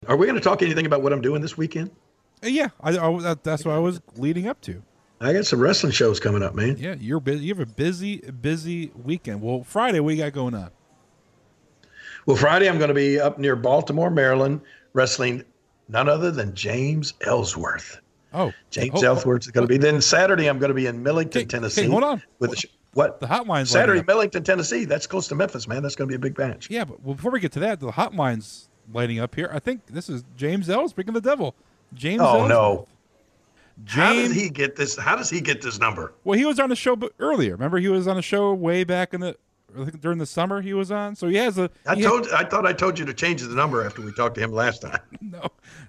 Are we going to talk anything about what I'm doing this weekend? Yeah, that's what I was leading up to. I got some wrestling shows coming up, man. Yeah, you're busy. You have a busy weekend. Well, Friday, what you got going on? Well, Friday, I'm going to be up near Baltimore, Maryland, wrestling none other than James Ellsworth. Oh, James Ellsworth is going to be. Then Saturday, I'm going to be in Millington, okay, Tennessee. hold on. What? The hotline's Saturday, Millington, Tennessee. That's close to Memphis, man. That's going to be a big match. Yeah, but before we get to that, the hotline's lighting up here. I think this is James Ellsworth, speaking of the devil. James Ellsworth. No. James, how does he get this? How does he get this number? Well, he was on a show earlier. Remember, he was on a show way back during the summer. He was on, so he has a. I thought I told you to change the number after we talked to him last time.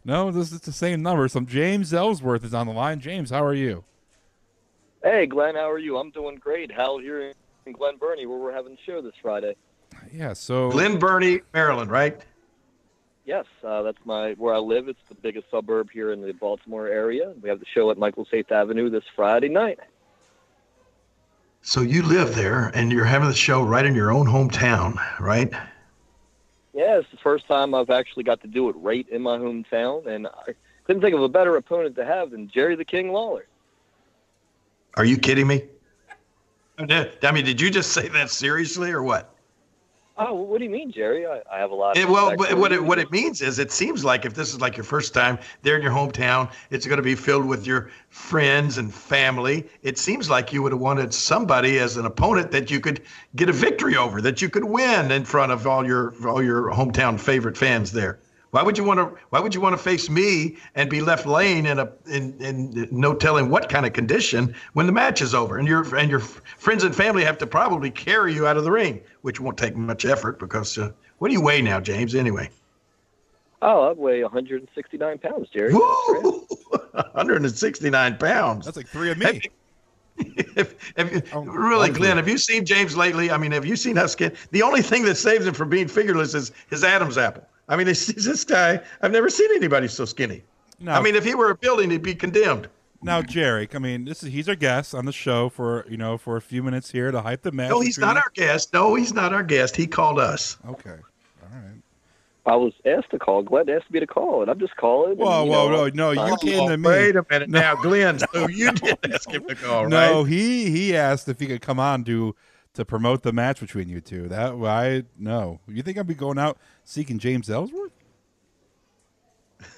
No, this is the same number. So James Ellsworth is on the line. James, how are you? Hey, Glenn, how are you? I'm doing great. Hal here in Glen Burnie, where we're having a show this Friday. Yeah, so Glen Burnie, Maryland, right? Yes, that's where I live. It's the biggest suburb here in the Baltimore area. We have the show at Michael's 8th Avenue this Friday night. So you live there, and you're having the show right in your own hometown, right? Yeah, it's the first time I've actually got to do it right in my hometown, and I couldn't think of a better opponent to have than Jerry the King Lawler. Are you kidding me? I mean, did you just say that seriously or what? Oh, what do you mean, Jerry? I have a lot of what it means is it seems like if this is like your first time there in your hometown, it's going to be filled with your friends and family. It seems like you would have wanted somebody as an opponent that you could get a victory over, that you could win in front of all your hometown favorite fans there. Why would you want to face me and be left laying in no telling what kind of condition when the match is over and your friends and family have to probably carry you out of the ring, which won't take much effort because what do you weigh now, James? Anyway. Oh, I weigh 169 pounds, Jerry. Woo! 169 pounds. That's like 3 of me. Glenn, have you seen James lately? I mean, have you seen how skinny? The only thing that saves him from being figureless is his Adam's apple. I mean, this guy, I've never seen anybody so skinny. No. I mean, if he were a building, he'd be condemned. Now, Jerry, I mean, he's our guest on the show for a few minutes here to hype the match. No, he's not our guest. No, he's not our guest. He called us. Okay. All right. I was asked to call. Glenn asked me to call, and I'm just calling. Whoa, no, you came to me. Wait a minute now, Glenn. So you did ask him to call, right? No, he asked if he could come on to promote the match between you two. No. You think I'd be going out seeking James Ellsworth?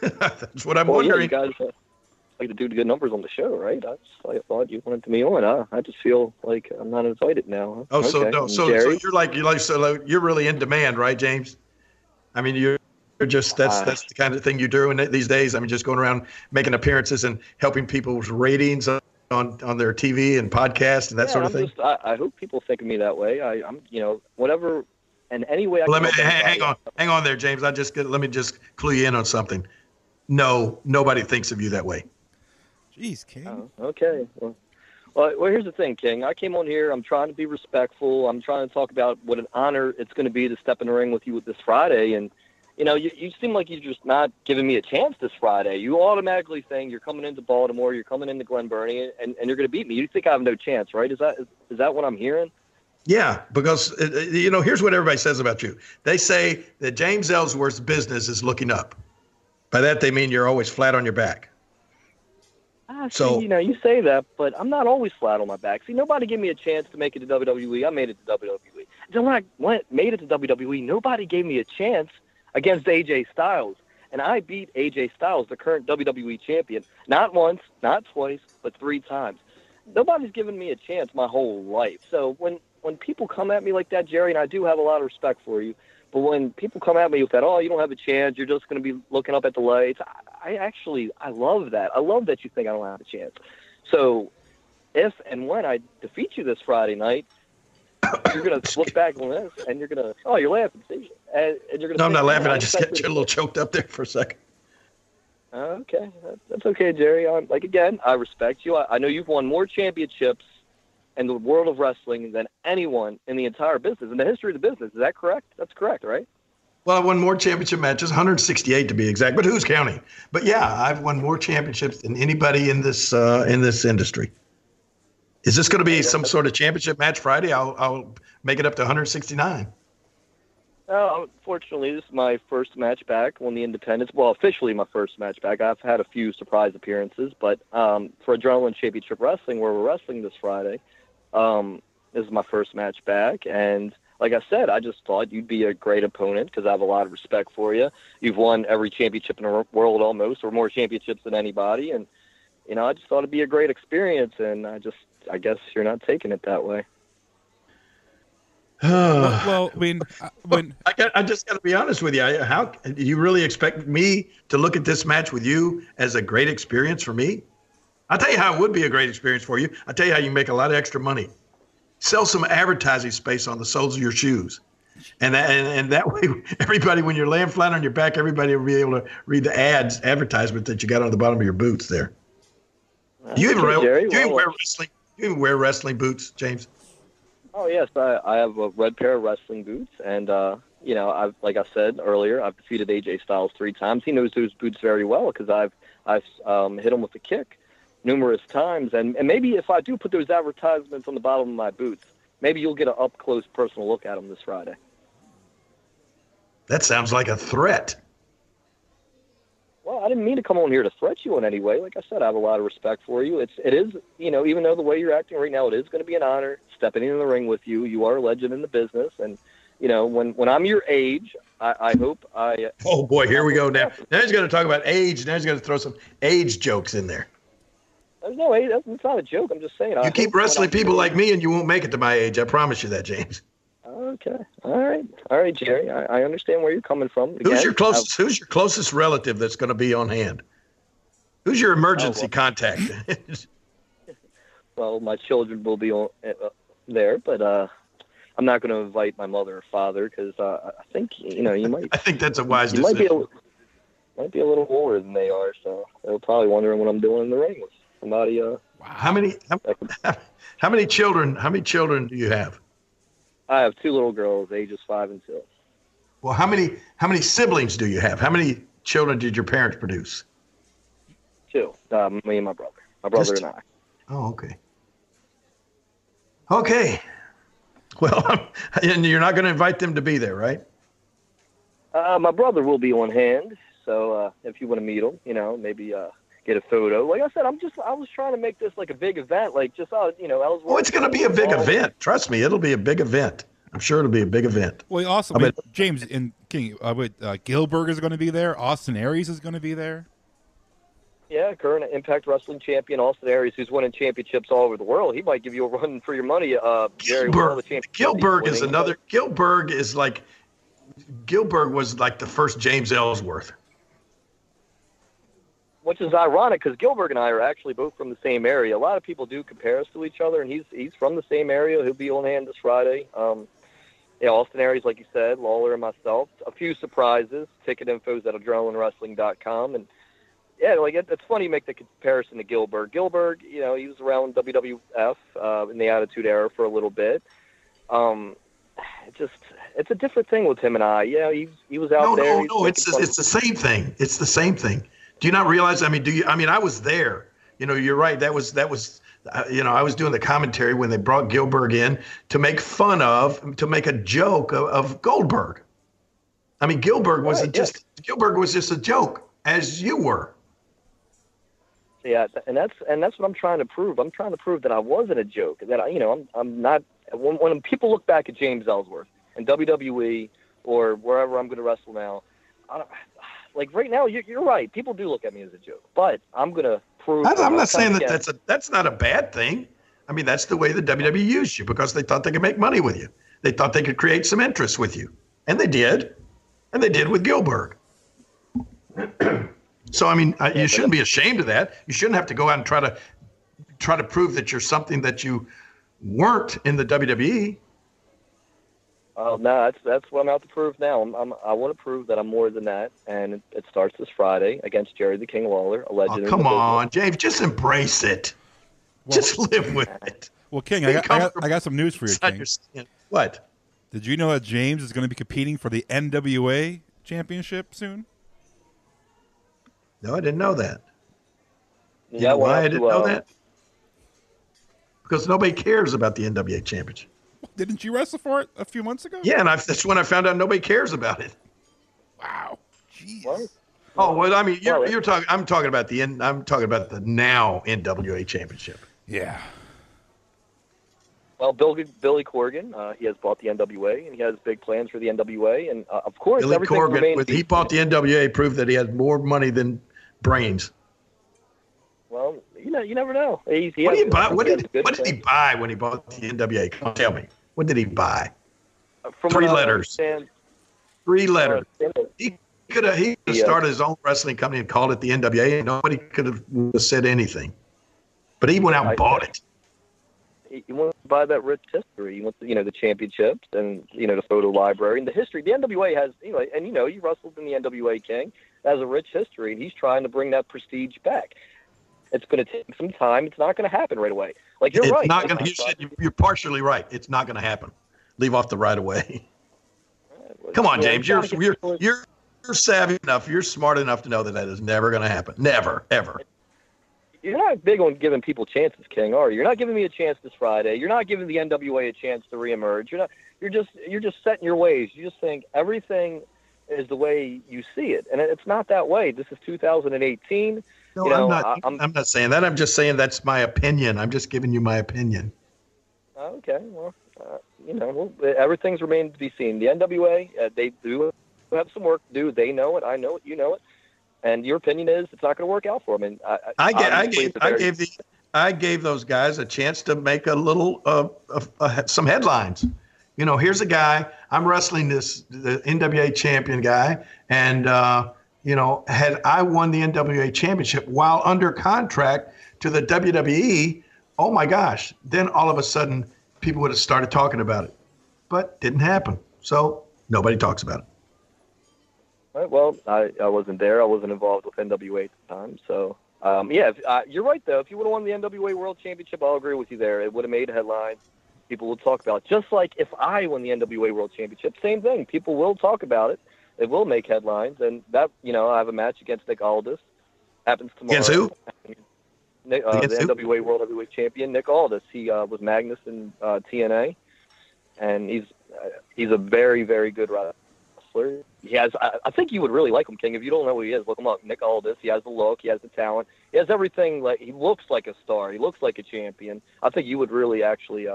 That's what I'm wondering. Yeah, you guys like to do good numbers on the show, right? I thought you wanted me on. I just feel like I'm not invited now. Oh, okay. So you're really in demand, right, James? I mean, you're just that's the kind of thing you do these days. I mean, just going around making appearances and helping people's ratings on their TV and podcast and that sort of thing. I hope people think of me that way. I'm whatever and any way. Hang on there, James. Let me just clue you in on something. No, nobody thinks of you that way. Jeez, King. Oh, okay. Well, here's the thing, King. I came on here. I'm trying to be respectful. I'm trying to talk about what an honor it's going to be to step in the ring with you this Friday. And, you seem like you're just not giving me a chance this Friday. You automatically think you're coming into Baltimore, you're coming into Glen Burnie, and you're going to beat me. You think I have no chance, right? Is that what I'm hearing? Yeah, because, here's what everybody says about you. They say that James Ellsworth's business is looking up. By that, they mean you're always flat on your back. You say that, but I'm not always flat on my back. See, nobody gave me a chance to make it to WWE. I made it to WWE. Then when I made it to WWE, nobody gave me a chance against AJ Styles. And I beat AJ Styles, the current WWE champion, not once, not twice, but 3 times. Nobody's given me a chance my whole life. So when people come at me like that, Jerry, and I do have a lot of respect for you, but when people come at me with that, oh, you don't have a chance, you're just going to be looking up at the lights, I love that. I love that you think I don't have a chance. So if and when I defeat you this Friday night, you're going to look back on this and you're going to, oh, you're laughing, see? And you're going to. No, I'm not laughing. I just got you a little choked up there for a second. Okay. That's okay, Jerry. I respect you. I know you've won more championships in the world of wrestling than anyone in the entire business, in the history of the business. Is that correct? That's correct, right? Well, I won more championship matches, 168 to be exact, but who's counting? But yeah, I've won more championships than anybody in this industry. Is this going to be some sort of championship match Friday? I'll make it up to 169. Unfortunately, this is my first match back on the Independents. Well, officially my first match back. I've had a few surprise appearances, but for Adrenaline Championship Wrestling, where we're wrestling this Friday, this is my first match back. And like I said, I just thought you'd be a great opponent because I have a lot of respect for you. You've won every championship in the world almost, or more championships than anybody. And, I just thought it'd be a great experience. And I guess you're not taking it that way. Well, I mean, I just got to be honest with you. How do you really expect me to look at this match with you as a great experience for me? I'll tell you how it would be a great experience for you. I'll tell you how you can make a lot of extra money. Sell some advertising space on the soles of your shoes. And that way, everybody, when you're laying flat on your back, everybody will be able to read the advertisement that you got on the bottom of your boots there. Do you even wear wrestling boots, James? Oh yes, I have a red pair of wrestling boots, and I've, like I said earlier, I've defeated AJ Styles 3 times. He knows those boots very well because I've hit him with a kick numerous times, and maybe if I do put those advertisements on the bottom of my boots, maybe you'll get an up close personal look at them this Friday. That sounds like a threat. Well, I didn't mean to come on here to threat you in any way. Like I said, I have a lot of respect for you. It is, even though the way you're acting right now, it is going to be an honor stepping in the ring with you. You are a legend in the business. And, when I'm your age, I hope I... Oh, boy, here we go now. Now he's going to talk about age. Now he's going to throw some age jokes in there. There's no age. It's not a joke. I'm just saying. You keep wrestling people like me and you won't make it to my age. I promise you that, James. Okay. All right, Jerry. I understand where you're coming from. Again, Who's your closest relative that's going to be on hand? Who's your emergency contact? Well, my children will be on there, but I'm not going to invite my mother or father because I think you might. I think that's a wise decision. Might be a little older than they are, so they're probably wondering what I'm doing in the ring with somebody. Wow. How many children? How many children do you have? I have 2 little girls, ages 5 and 2. Well, how many siblings do you have? How many children did your parents produce? 2. Me and my brother. My brother and I. Oh, okay. Okay. Well, and you're not going to invite them to be there, right? My brother will be on hand, so if you want to meet him, maybe get a photo. Like I said, I was trying to make this like a big event, like just Ellsworth. Oh, it's going to be a big event. Trust me, it'll be a big event. I'm sure it'll be a big event. Well, also, James and King, Gilbert is going to be there. Austin Aries is going to be there. Yeah, current Impact Wrestling champion Austin Aries, who's winning championships all over the world. He might give you a run for your money. Gilbert is another. Gilbert was like the first James Ellsworth. Which is ironic because Gilbert and I are actually both from the same area. A lot of people do compare us to each other, and he's from the same area. He'll be on hand this Friday. Austin Aries, like you said, Lawler and myself. A few surprises. Ticket info's at adrenalinewrestling.com. And, yeah, it's funny you make the comparison to Gilbert. Gilbert, he was around WWF in the Attitude Era for a little bit. It's a different thing with him and I. Yeah, he was out there. No, it's the same thing. It's the same thing. Do you not realize? I was there. You're right. That was. I was doing the commentary when they brought Gilbert in to make a joke of Goldberg. I mean, Gilbert was just a joke, as you were. Yeah, and that's what I'm trying to prove. I'm trying to prove that I wasn't a joke. That I'm not. When people look back at James Ellsworth and WWE or wherever I'm going to wrestle now, like right now, you're right. People do look at me as a joke, but I'm going to prove. I'm not saying that's not a bad thing. I mean, that's the way the WWE used you because they thought they could make money with you. They thought they could create some interest with you, and they did, with Gilbert. So I mean, you shouldn't be ashamed of that. You shouldn't have to go out and try to prove that you're something that you weren't in the WWE. No, that's what I'm out to prove now. I want to prove that I'm more than that, and it starts this Friday against Jerry the King Lawler, a legend. Oh, come on, James, just embrace it. Just live with it. Well, King, I got some news for you, King. What? Did you know that James is going to be competing for the NWA championship soon? No, I didn't know that. Yeah, why I didn't know that? Because nobody cares about the NWA championship. Didn't you wrestle for it a few months ago? Yeah, and that's when I found out nobody cares about it. Wow. Jeez. What? Oh well, I mean, you're talking. I'm talking about the now NWA Championship. Yeah. Well, Billy Corgan, he has bought the NWA, and he has big plans for the NWA, and of course, Billy everything Corgan, remains. he bought the NWA, proved that he had more money than brains. Well, you never know. What did he buy? What did he buy when he bought the NWA? Come on, tell me. What did he buy? From 3 letters. 3 letters. He could have started his own wrestling company and called it the NWA, and nobody could have said anything. But he went out and bought it. He wants to buy that rich history. He wants, the championships and, the photo library and the history. The NWA has, and you wrestled in the NWA, King. It has a rich history, and he's trying to bring that prestige back. It's going to take some time. It's not going to happen right away. Like, you're right. You're partially right. It's not going to happen. Leave off the right away. Come on, James. You're savvy enough. You're smart enough to know that is never going to happen. Never, ever. You're not big on giving people chances, King, are you? You're not giving me a chance this Friday. You're not giving the NWA a chance to reemerge. You're just set in your ways. You just think everything is the way you see it, and it's not that way. This is 2018. No, I'm not saying that. I'm just saying that's my opinion. I'm just giving you my opinion. Okay, well, everything's remained to be seen. The NWA, they do have some work to do. They know it. I know it. You know it. And your opinion is it's not going to work out for them. And I gave those guys a chance to make a little some headlines. Here's a guy. I'm wrestling the NWA champion guy, and had I won the NWA championship while under contract to the WWE, oh my gosh, then all of a sudden people would have started talking about it. But didn't happen. So nobody talks about it. Right, well, I wasn't there. I wasn't involved with NWA at the time. So, you're right, though. If you would have won the NWA World Championship, I'll agree with you there. It would have made headlines. People would talk about it. Just like if I won the NWA World Championship, same thing. People will talk about it. It will make headlines. And that, I have a match against Nick Aldis. Happens tomorrow. Against who? The NWA World Heavyweight Champion, Nick Aldis. He was Magnus in TNA. And he's a very, very good wrestler. He has. I think you would really like him, King. If you don't know who he is, look him up. Nick Aldis. He has the look. He has the talent. He has everything. Like, he looks like a star. He looks like a champion. I think you would really, actually,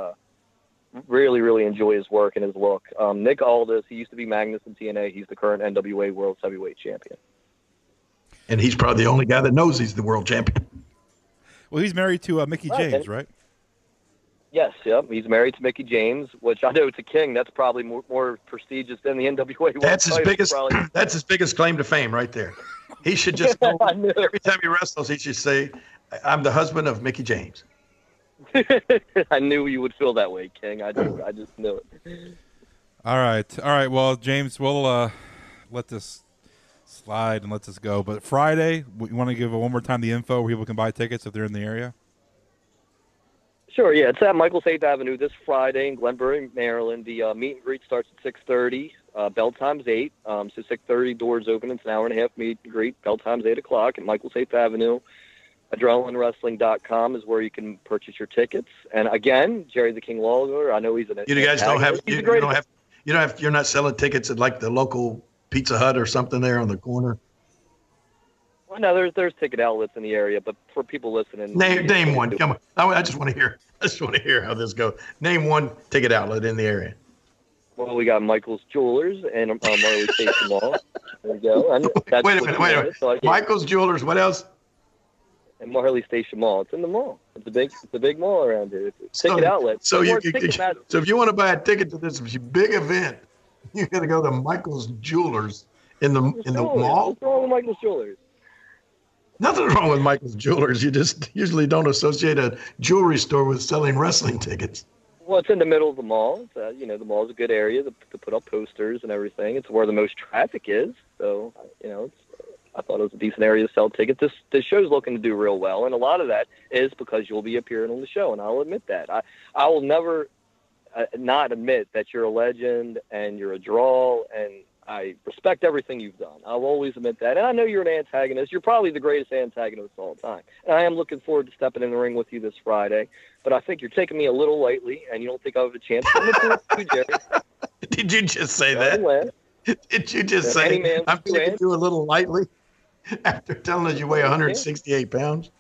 really, really enjoy his work and his look. Nick Aldis. He used to be Magnus in TNA. He's the current NWA World Heavyweight Champion. And he's probably the only guy that knows he's the world champion. Well, he's married to Mickie James, right? Yes, yep. He's married to Mickie James, which I know to King, that's probably more prestigious than the NWA World That's his biggest. That's his biggest claim to fame, right there. He should just go, every time he wrestles, he should say, "I'm the husband of Mickie James." I knew you would feel that way, King. I just knew it. All right. Well, James, we'll let this slide and let this go. But Friday, you want to give one more time the info where people can buy tickets if they're in the area? Sure, yeah. It's at Michael's 8th Avenue this Friday in Glenbury, Maryland. The meet and greet starts at 6:30. Bell time's 8. So 6:30, doors open. It's an hour-and-a-half meet and greet. Bell time's 8 o'clock at Michael's 8th Avenue. AdrenalineWrestling.com is where you can purchase your tickets. And again, Jerry the King Lawler, I know he's an You guys don't have you're not selling tickets at like the local Pizza Hut or something there on the corner. Well, no, there's ticket outlets in the area, but for people listening, name one. Come on, I just want to hear how this goes. Name one ticket outlet in the area. Well, we got Michael's Jewelers and Marley Station Mall. There we go. Wait a minute. So Michael's Jewelers. What else? And Marley Station Mall. It's in the mall. It's a big mall around here. It's a ticket outlet. So if you want to buy a ticket to this big event, you got to go to Michael's Jewelers in the mall. What's wrong with Michael's Jewelers? Nothing wrong with Michael's Jewelers. You just usually don't associate a jewelry store with selling wrestling tickets. Well, it's in the middle of the mall. The mall is a good area to put up posters and everything. It's where the most traffic is. So, I thought it was a decent area to sell tickets. This show's looking to do real well, and a lot of that is because you'll be appearing on the show, and I'll admit that. I will never not admit that you're a legend and you're a draw, and I respect everything you've done. I'll always admit that. And I know you're an antagonist. You're probably the greatest antagonist of all time. And I am looking forward to stepping in the ring with you this Friday. But I think you're taking me a little lightly, and you don't think I have a chance. I'm going to do it to you, Jerry. Did you just say that? Did you just say, I'm taking you a little lightly after telling us you weigh 168 pounds?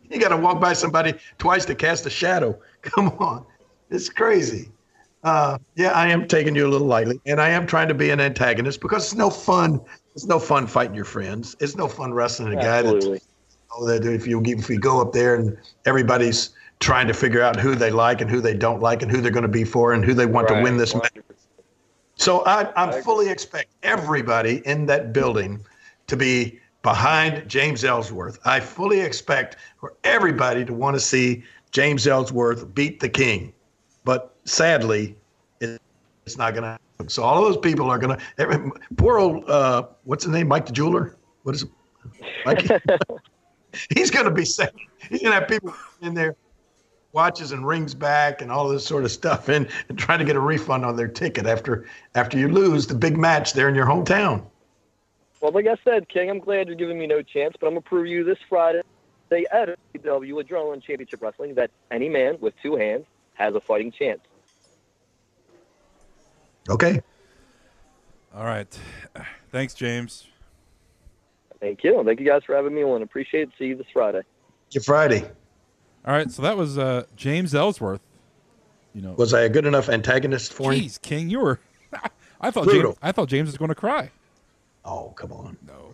You got to walk by somebody twice to cast a shadow. Come on. It's crazy. Yeah, I am taking you a little lightly, and I am trying to be an antagonist because it's no fun. It's no fun fighting your friends. It's no fun wrestling a guy that if you go up there and everybody's trying to figure out who they like and who they don't like and who they're going to be for and who they want to win this match. So I fully expect everybody in that building to be behind James Ellsworth. I fully expect for everybody to want to see James Ellsworth beat the King. But sadly, it's not going to happen. So all of those people are going to – poor old what's his name, Mike the Jeweler? What is it? Mike? He's going to be sad. He's going to have people in there, watches and rings back and all this sort of stuff and trying to get a refund on their ticket after you lose the big match there in your hometown. Well, like I said, King, I'm glad you're giving me no chance, but I'm going to prove you this Friday at AEW Adrenaline Championship Wrestling that any man with two hands has a fighting chance. Okay. All right. Thanks, James. Thank you. Thank you guys for having me on. Appreciate it. See you this Friday. See you Friday. All right. So that was James Ellsworth. Was I a good enough antagonist for him? Jeez, King, you were. I thought James was going to cry. Oh, come on. No.